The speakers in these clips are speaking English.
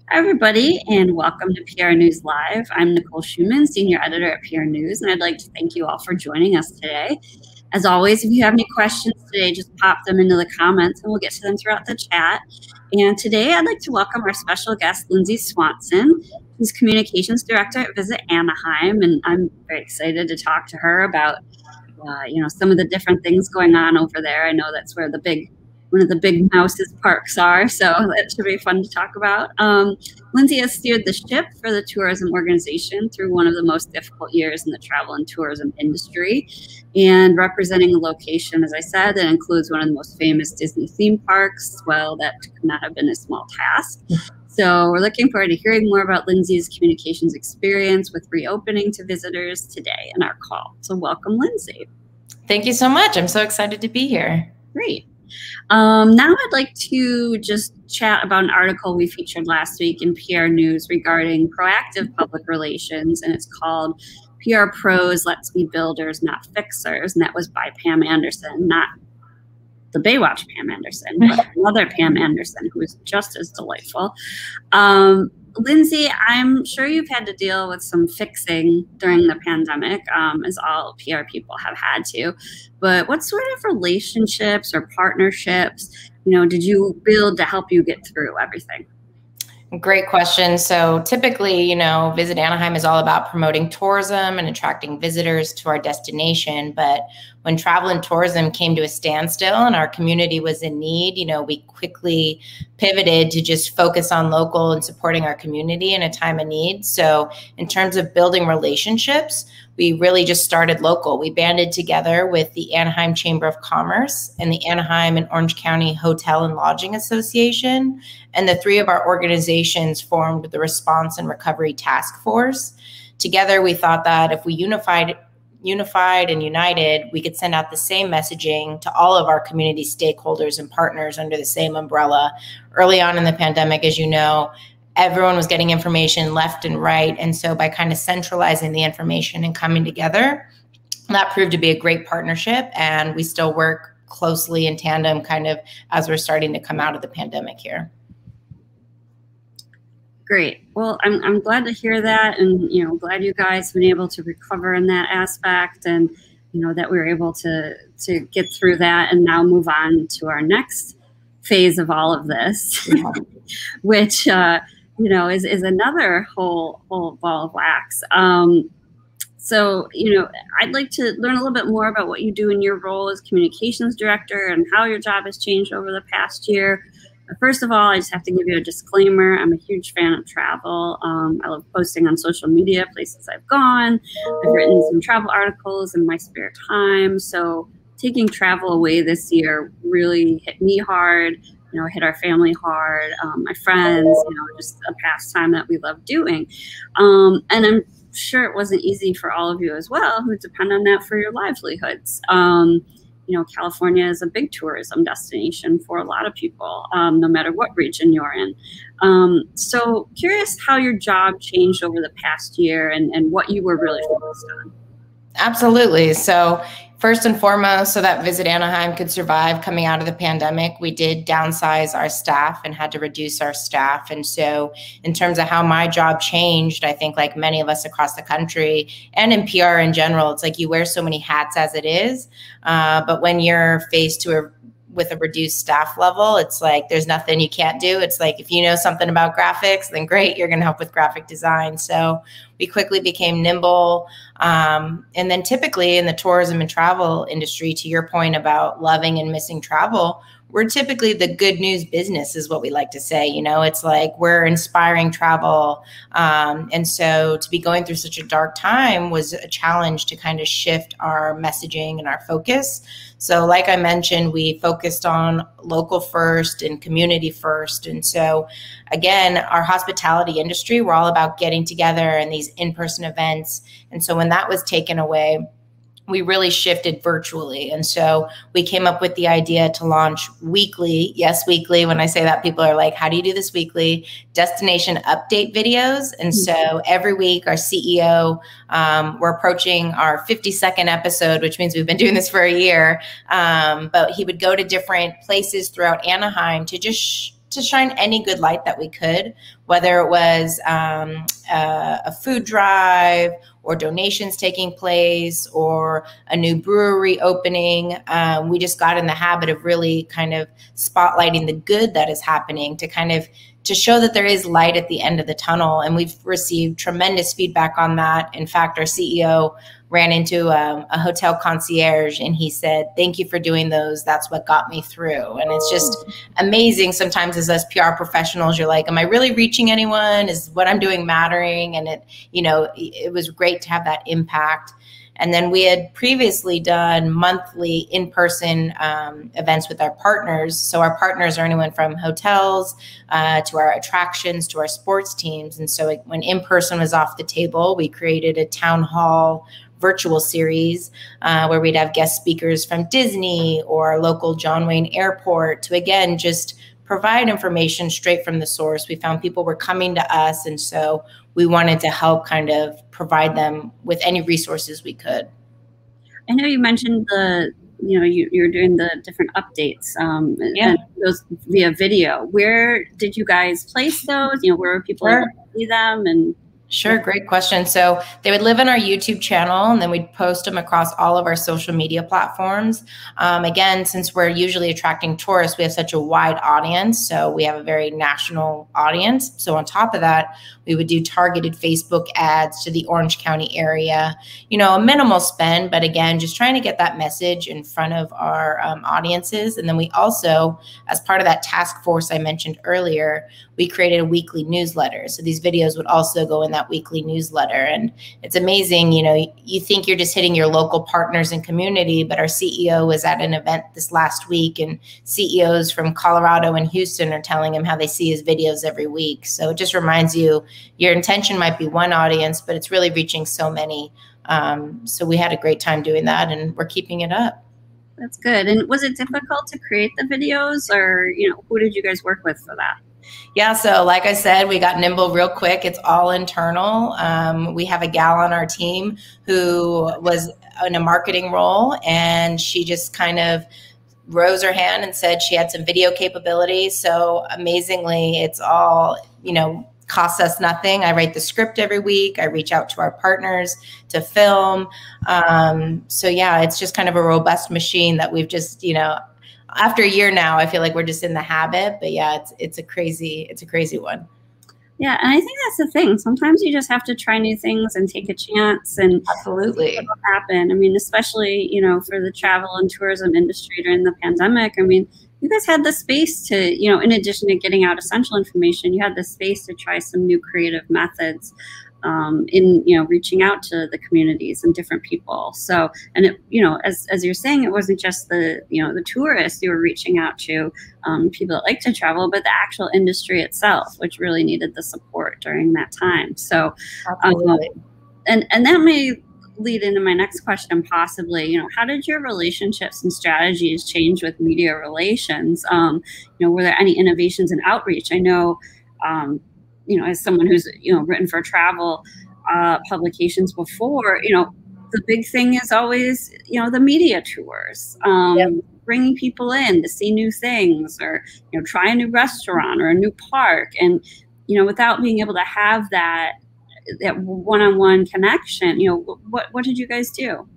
Hi, everybody, and welcome to PR News Live. I'm Nicole Schumann, Senior Editor at PR News, and I'd like to thank you all for joining us today. As always, if you have any questions today, just pop them into the comments and we'll get to them throughout the chat. And today I'd like to welcome our special guest, Lindsay Swanson. She's Communications Director at Visit Anaheim, and I'm very excited to talk to her about some of the different things going on over there. I know that's where one of the big Mouse's parks are, so that should be fun to talk about. Lindsay has steered the ship for the tourism organization through one of the most difficult years in the travel and tourism industry, and representing a location, as I said, that includes one of the most famous Disney theme parks. Well, that could not have been a small task. So we're looking forward to hearing more about Lindsay's communications experience with reopening to visitors today in our call. So welcome, Lindsay. Thank you so much. I'm so excited to be here. Great. Now I'd like to just chat about an article we featured last week in PR News regarding proactive public relations, and it's called PR Pros Let's Be Builders, Not Fixers, and that was by Pam Anderson, not the Baywatch Pam Anderson, but another Pam Anderson, who is just as delightful. Lindsay, I'm sure you've had to deal with some fixing during the pandemic, as all PR people have had to. But what sort of relationships or partnerships, did you build to help you get through everything? Great question. So typically, Visit Anaheim is all about promoting tourism and attracting visitors to our destination. But when travel and tourism came to a standstill and our community was in need, we quickly pivoted to just focus on local and supporting our community in a time of need. So in terms of building relationships, we really just started local. We banded together with the Anaheim Chamber of Commerce and the Anaheim and Orange County Hotel and Lodging Association. And the three of our organizations formed the Response and Recovery Task Force. Together, we thought that if we unified and united, we could send out the same messaging to all of our community stakeholders and partners under the same umbrella. Early on in the pandemic, as you know, everyone was getting information left and right. And so by kind of centralizing the information and coming together, that proved to be a great partnership. And we still work closely in tandem kind of as we're starting to come out of the pandemic here. Great. Well, I'm glad to hear that, and glad you guys have been able to recover in that aspect, and that we were able to get through that and now move on to our next phase of all of this, which is another whole ball of wax. So I'd like to learn a little bit more about what you do in your role as communications director and how your job has changed over the past year. First of all, I just have to give you a disclaimer. I'm a huge fan of travel. I love posting on social media, places I've gone. I've written some travel articles in my spare time. So taking travel away this year really hit me hard, hit our family hard, my friends, just a pastime that we love doing. And I'm sure it wasn't easy for all of you as well who depend on that for your livelihoods. California is a big tourism destination for a lot of people, no matter what region you're in. So curious how your job changed over the past year and what you were really focused on. Absolutely. So first and foremost, so that Visit Anaheim could survive coming out of the pandemic, we did downsize our staff and had to reduce our staff. And so in terms of how my job changed, I think like many of us across the country and in PR in general, it's like you wear so many hats as it is. But when you're faced with a reduced staff level, it's like there's nothing you can't do. It's like if you know something about graphics, then great, you're going to help with graphic design. So we quickly became nimble. And then typically in the tourism and travel industry, to your point about loving and missing travel, we're typically the good news business is what we like to say. It's like we're inspiring travel. And so to be going through such a dark time was a challenge to kind of shift our messaging and our focus. So like I mentioned, we focused on local first and community first. And so again, our hospitality industry, we're all about getting together and these in-person events. And so when that was taken away, we really shifted virtually. And so we came up with the idea to launch weekly, yes, weekly. When I say that, people are like, how do you do this weekly? Destination update videos. And so every week, our CEO, we're approaching our 52nd episode, which means we've been doing this for a year. But he would go to different places throughout Anaheim to just to shine any good light that we could, whether it was a food drive or donations taking place or a new brewery opening. We just got in the habit of really kind of spotlighting the good that is happening to show that there is light at the end of the tunnel. And we've received tremendous feedback on that. In fact, our CEO ran into a hotel concierge and he said, "Thank you for doing those. That's what got me through." And it's just amazing. Sometimes as us PR professionals, you're like, am I really reaching anyone? Is what I'm doing mattering? And it was great to have that impact. And then we had previously done monthly in-person events with our partners. So our partners are anyone from hotels to our attractions to our sports teams. And so when in-person was off the table, we created a town hall virtual series where we'd have guest speakers from Disney or local John Wayne Airport to, again, just provide information straight from the source. We found people were coming to us, and so we wanted to help kind of provide them with any resources we could. I know you mentioned you're doing the different updates and those via video. Where did you guys place those? Where were people able to see them? And Sure, great question. So they would live in our YouTube channel, and then we'd post them across all of our social media platforms. Again, since we're usually attracting tourists, we have such a wide audience. So we have a very national audience. So on top of that, we would do targeted Facebook ads to the Orange County area, a minimal spend, but again, just trying to get that message in front of our audiences. And then we also, as part of that task force I mentioned earlier, we created a weekly newsletter. So these videos would also go in that weekly newsletter. And it's amazing, you think you're just hitting your local partners and community, but our CEO was at an event this last week, and CEOs from Colorado and Houston are telling him how they see his videos every week. So it just reminds you, your intention might be one audience, but it's really reaching so many. So we had a great time doing that, and we're keeping it up. That's good. And was it difficult to create the videos, or, who did you guys work with for that? Yeah, so like I said, we got nimble real quick. It's all internal. We have a gal on our team who was in a marketing role, and she just kind of rose her hand and said she had some video capabilities. So amazingly, it's all, costs us nothing. I write the script every week. I reach out to our partners to film. So yeah, it's just kind of a robust machine that we've just, after a year now, I feel like we're just in the habit, but yeah, it's a crazy one. Yeah. And I think that's the thing. Sometimes you just have to try new things and take a chance and absolutely see what will happen. I mean, especially, for the travel and tourism industry during the pandemic. I mean, you guys had the space to, in addition to getting out essential information, you had the space to try some new creative methods in reaching out to the communities and different people. So, and it, as you're saying, it wasn't just the the tourists you were reaching out to, people that like to travel, but the actual industry itself, which really needed the support during that time. So, and that may lead into my next question, possibly. How did your relationships and strategies change with media relations? Were there any innovations in outreach? I know. As someone who's, written for travel publications before, the big thing is always, the media tours, bringing people in to see new things or, try a new restaurant or a new park. And, without being able to have that one-on-one connection, what did you guys do?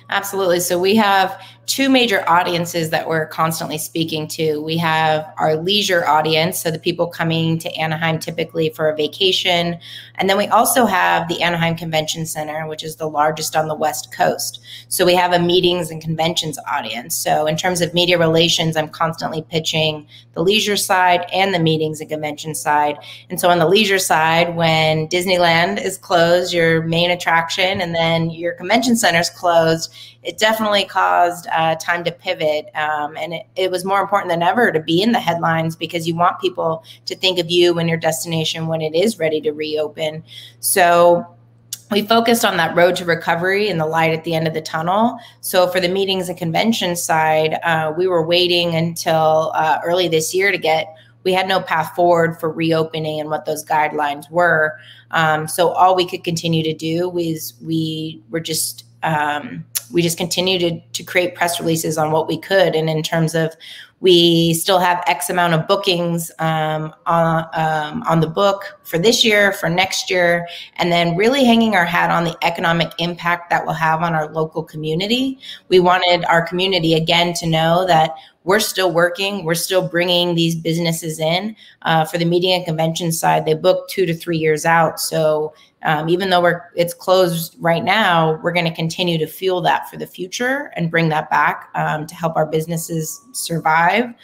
Absolutely. So we have two major audiences that we're constantly speaking to. We have our leisure audience, so the people coming to Anaheim typically for a vacation. And then we also have the Anaheim Convention Center, which is the largest on the West Coast. So we have a meetings and conventions audience. So in terms of media relations, I'm constantly pitching the leisure side and the meetings and convention side. And so on the leisure side, when Disneyland is closed, your main attraction, and then your convention center is closed, it definitely caused time to pivot. And it was more important than ever to be in the headlines, because you want people to think of you and your destination when it is ready to reopen. So we focused on that road to recovery and the light at the end of the tunnel. So for the meetings and convention side, we were waiting until early this year we had no path forward for reopening and what those guidelines were. So all we could continue to do was we just continued to create press releases on what we could. And in terms of We still have X amount of bookings on the book for this year, for next year, and then really hanging our hat on the economic impact that will have on our local community. We wanted our community, again, to know that we're still working, we're still bringing these businesses in. For the media and convention side, they book 2 to 3 years out. So even though it's closed right now, we're going to continue to fuel that for the future and bring that back to help our businesses survive.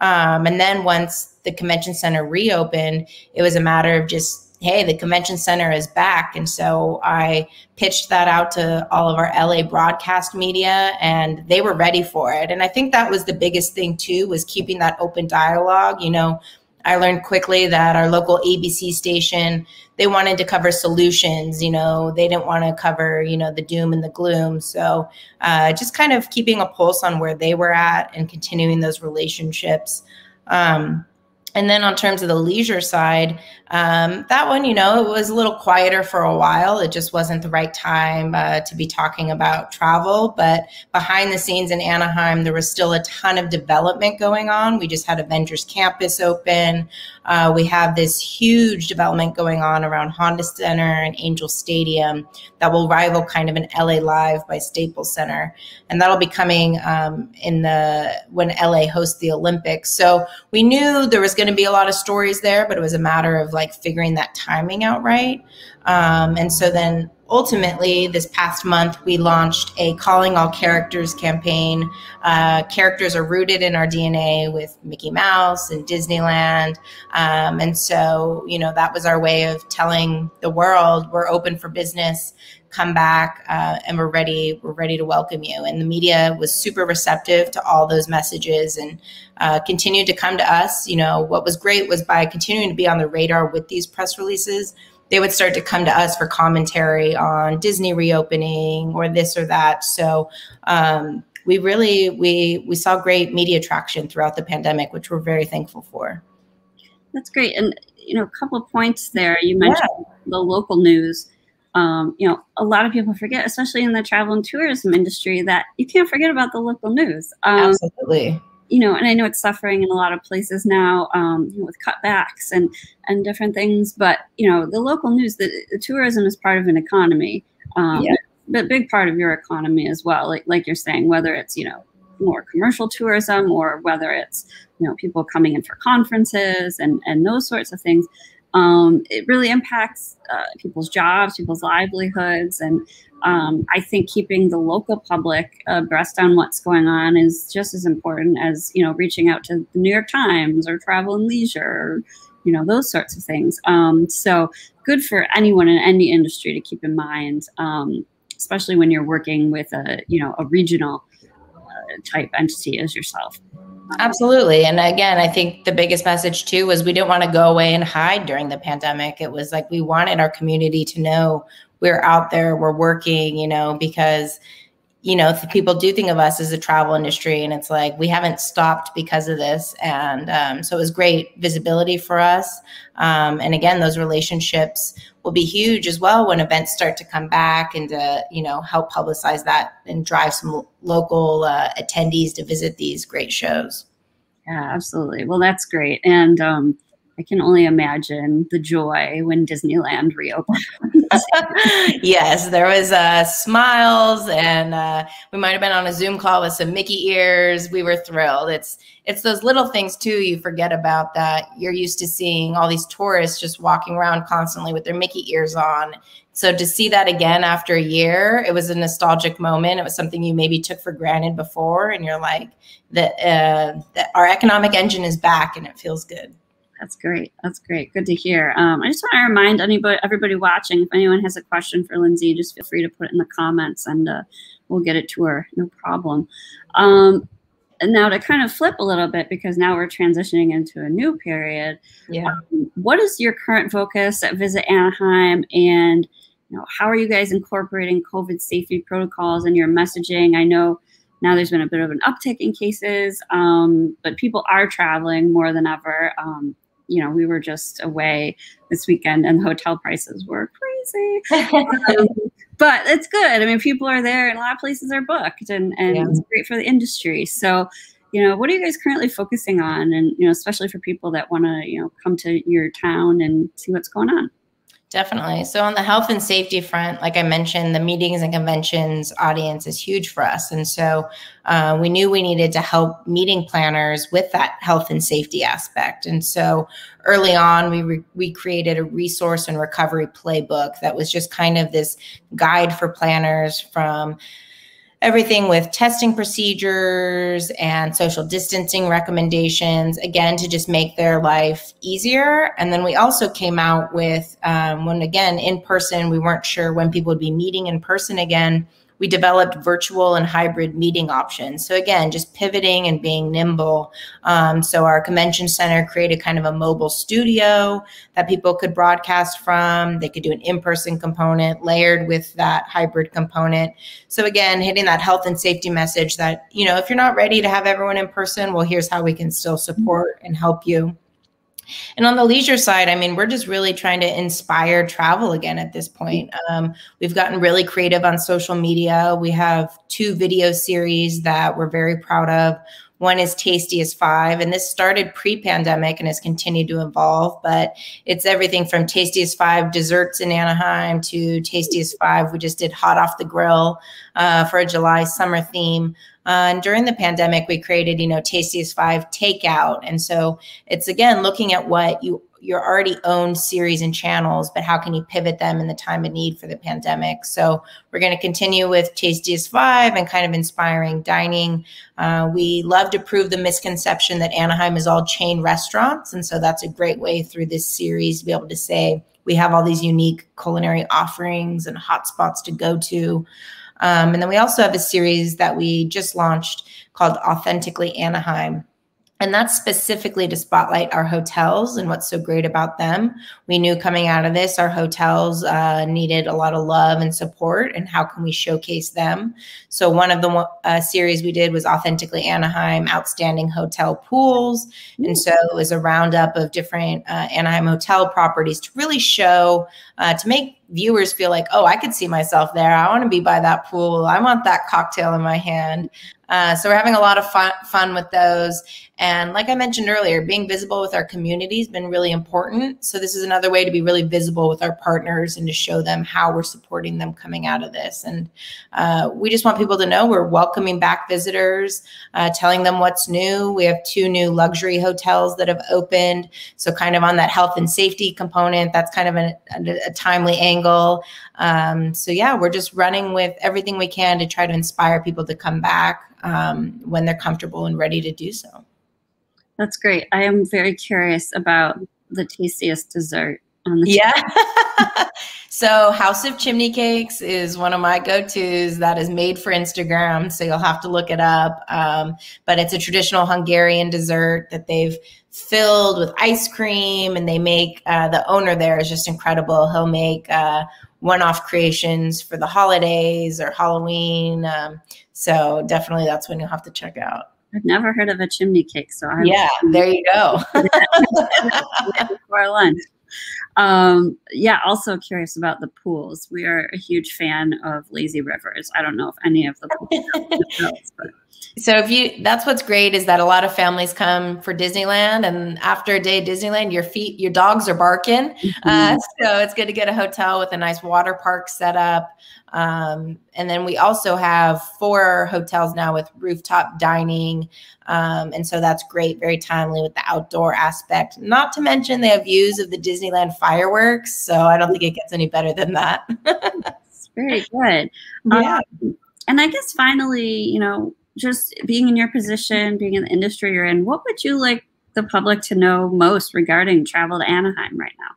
And then once the convention center reopened, it was a matter of just, hey, the convention center is back. And so I pitched that out to all of our LA broadcast media, and they were ready for it. And I think that was the biggest thing too, was keeping that open dialogue. You know, I learned quickly that our local ABC station, they wanted to cover solutions. You know, they didn't want to cover, you know, the doom and the gloom. So just kind of keeping a pulse on where they were at and continuing those relationships. And then on terms of the leisure side, that one, you know, it was a little quieter for a while. It just wasn't the right time to be talking about travel. But behind the scenes in Anaheim, there was still a ton of development going on. We just had Avengers Campus open. We have this huge development going on around Honda Center and Angel Stadium that will rival kind of an LA Live by Staples Center. And that'll be coming when LA hosts the Olympics. So we knew there was going to be a lot of stories there, but it was a matter of like figuring that timing out right. And so then ultimately this past month, we launched a Calling All Characters campaign. Characters are rooted in our DNA with Mickey Mouse and Disneyland. And so, you know, that was our way of telling the world we're open for business, come back, and we're ready to welcome you. And the media was super receptive to all those messages and continued to come to us. You know, what was great was by continuing to be on the radar with these press releases, they would start to come to us for commentary on Disney reopening or this or that. So we saw great media traction throughout the pandemic, which we're very thankful for. That's great. And, you know, a couple of points there. You mentioned the local news. You know, a lot of people forget, especially in the travel and tourism industry, that you can't forget about the local news. Absolutely. You know, and I know it's suffering in a lot of places now, you know, with cutbacks and different things. But, you know, the local news, the tourism is part of an economy, but a big part of your economy as well. Like you're saying, whether it's, you know, more commercial tourism or whether it's, you know, people coming in for conferences and those sorts of things. It really impacts people's jobs, people's livelihoods. And I think keeping the local public abreast on what's going on is just as important as, you know, reaching out to the New York Times or Travel and Leisure, or, you know, those sorts of things. So good for anyone in any industry to keep in mind, especially when you're working with a, you know, a regional type entity as yourself. Absolutely. And again, I think the biggest message too was we didn't want to go away and hide during the pandemic. It was like we wanted our community to know we're out there, we're working, you know, because, you know, people do think of us as a travel industry, and it's like we haven't stopped because of this. And so it was great visibility for us. And again, those relationships will be huge as well when events start to come back and to, you know, help publicize that and drive some local attendees to visit these great shows. Yeah, absolutely. Well, that's great. And I can only imagine the joy when Disneyland reopened. Yes, there was smiles, and we might have been on a Zoom call with some Mickey ears. We were thrilled. It's those little things too you forget about, that you're used to seeing all these tourists just walking around constantly with their Mickey ears on. So to see that again after a year, it was a nostalgic moment. It was something you maybe took for granted before, and you're like, that our economic engine is back, and it feels good. That's great. That's great. Good to hear. I just want to remind everybody watching, if anyone has a question for Lindsay, just feel free to put it in the comments, and we'll get it to her. No problem. And now to kind of flip a little bit, because now we're transitioning into a new period. Yeah. What is your current focus at Visit Anaheim, and you know, how are you guys incorporating COVID safety protocols in your messaging? I know now there's been a bit of an uptick in cases, but people are traveling more than ever. You know, we were just away this weekend and the hotel prices were crazy. But it's good. I mean, people are there and a lot of places are booked, and it's great for the industry. So, what are you guys currently focusing on? And, especially for people that want to, come to your town and see what's going on. Definitely. So on the health and safety front, like I mentioned, the meetings and conventions audience is huge for us. And so we knew we needed to help meeting planners with that health and safety aspect. And so early on, we created a resource and recovery playbook that was just kind of this guide for planners, from everything with testing procedures and social distancing recommendations, again, to just make their life easier. And then we also came out with, when again, in person, we weren't sure when people would be meeting in person again, we developed virtual and hybrid meeting options. So again, just pivoting and being nimble. So our convention center created kind of a mobile studio that people could broadcast from. They could do an in-person component layered with that hybrid component. So again, hitting that health and safety message that, if you're not ready to have everyone in person, well, here's how we can still support and help you. And on the leisure side, I mean, we're just really trying to inspire travel again at this point. We've gotten really creative on social media. We have 2 video series that we're very proud of. One is Tastiest 5, and this started pre-pandemic and has continued to evolve, but it's everything from Tastiest 5 desserts in Anaheim to Tastiest 5. We just did hot off the grill for a July summer theme. And during the pandemic, we created, Tastiest 5 takeout. And so it's, again, looking at what your already owned series and channels, but how can you pivot them in the time of need for the pandemic? So we're going to continue with Tastiest 5 and kind of inspiring dining. We love to prove the misconception that Anaheim is all chain restaurants. And so that's a great way through this series to be able to say we have all these unique culinary offerings and hotspots to go to. And then we also have a series that we just launched called Authentically Anaheim. And that's specifically to spotlight our hotels and what's so great about them. We knew coming out of this, our hotels needed a lot of love and support, and how can we showcase them? So one of the series we did was Authentically Anaheim, Outstanding Hotel Pools. And so it was a roundup of different Anaheim hotel properties to really show, to make viewers feel like, oh, I could see myself there. I want to be by that pool. I want that cocktail in my hand. So we're having a lot of fun with those. And like I mentioned earlier, being visible with our community has been really important. So this is another way to be really visible with our partners and to show them how we're supporting them coming out of this. And we just want people to know we're welcoming back visitors, telling them what's new. We have 2 new luxury hotels that have opened. So kind of on that health and safety component, that's kind of a timely angle. So yeah, we're just running with everything we can to try to inspire people to come back when they're comfortable and ready to do so. That's great. I am very curious about the tastiest dessert on the So House of Chimney Cakes is one of my go-tos that is made for Instagram. So you'll have to look it up. But it's a traditional Hungarian dessert that they've filled with ice cream, and they make, the owner there is just incredible. He'll make one-off creations for the holidays or Halloween. So definitely that's one you'll have to check out. I've never heard of a chimney cake, so there you go. For lunch. Also curious about the pools. We are a huge fan of lazy rivers. I don't know if any of the pools, but. So that's what's great, is that a lot of families come for Disneyland, and after a day at Disneyland, your dogs are barking. So it's good to get a hotel with a nice water park set up. And then we also have 4 hotels now with rooftop dining. And so that's great, very timely with the outdoor aspect. Not to mention they have views of the Disneyland fireworks. So I don't think it gets any better than that. It's very good. And I guess finally, just being in your position, being in the industry you're in, what would you like the public to know most regarding travel to Anaheim right now?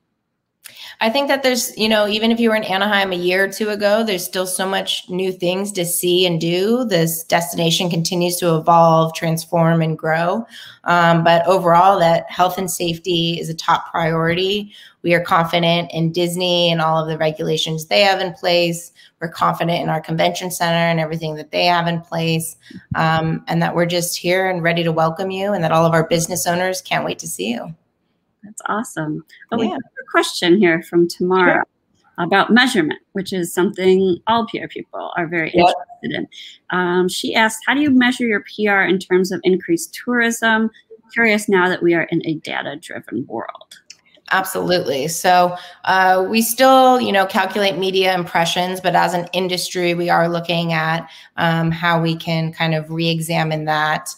I think that there's, even if you were in Anaheim a year or 2 ago, there's still so much new things to see and do. This destination continues to evolve, transform, and grow. But overall, that health and safety is a top priority. We are confident in Disney and all of the regulations they have in place. We're confident in our convention center and everything that they have in place, and that we're just here and ready to welcome you, and that all of our business owners can't wait to see you. That's awesome. We have a question here from Tamara. about measurement, which is something all PR people are very interested in. She asked, how do you measure your PR in terms of increased tourism? Curious now that we are in a data-driven world. Absolutely. So we still, calculate media impressions, but as an industry, we are looking at how we can kind of re-examine that.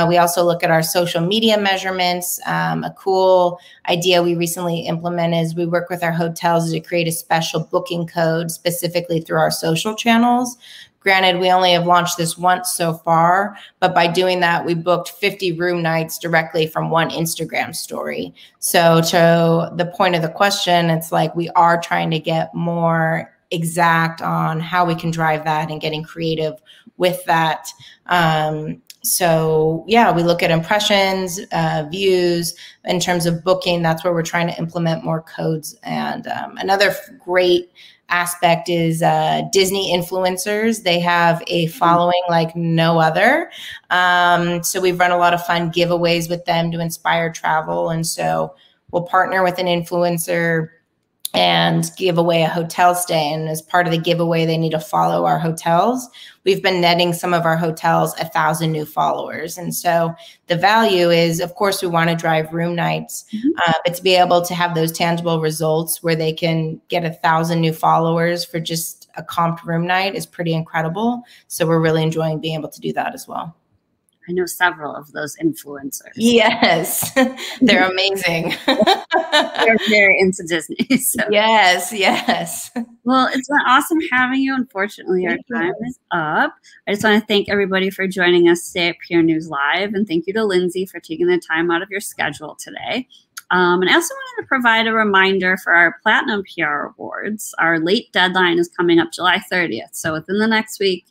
We also look at our social media measurements. A cool idea we recently implemented is we work with our hotels to create a special booking code specifically through our social channels. Granted, we only have launched this once so far, but by doing that, we booked 50 room nights directly from one Instagram story. So to the point of the question, it's like we are trying to get more exact on how we can drive that and getting creative with that. So yeah, we look at impressions, views. In terms of booking, that's where we're trying to implement more codes. And another great aspect is Disney influencers. They have a following like no other. So we've run a lot of fun giveaways with them to inspire travel. And so we'll partner with an influencer and give away a hotel stay. And as part of the giveaway, they need to follow our hotels. We've been netting some of our hotels 1,000 new followers. And so the value is, of course, we want to drive room nights, but to be able to have those tangible results where they can get 1,000 new followers for just a comped room night is pretty incredible. So we're really enjoying being able to do that as well. I know several of those influencers. Yes, they're amazing. They're very into Disney. So. Yes. Well, it's been awesome having you. Unfortunately, our time is up. I just want to thank everybody for joining us today at PRNEWS Live. And thank you to Lindsay for taking the time out of your schedule today. And I also wanted to provide a reminder for our Platinum PR Awards. Our late deadline is coming up July 30th. So within the next week,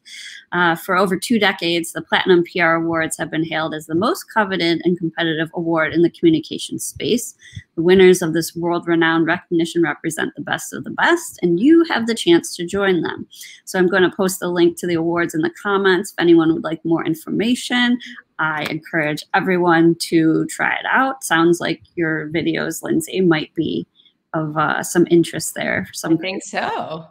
for over 2 decades, the Platinum PR Awards have been hailed as the most coveted and competitive award in the communication space. The winners of this world-renowned recognition represent the best of the best, and you have the chance to join them. So I'm going to post the link to the awards in the comments if anyone would like more information. I encourage everyone to try it out. Sounds like your videos, Lindsay, might be of some interest there. I think so.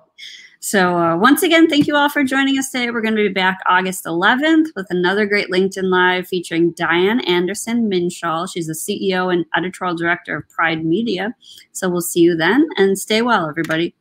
So once again, thank you all for joining us today. We're going to be back August 11th with another great LinkedIn Live featuring Diane Anderson Minshaw. She's the CEO and editorial director of Pride Media. So we'll see you then, and stay well, everybody.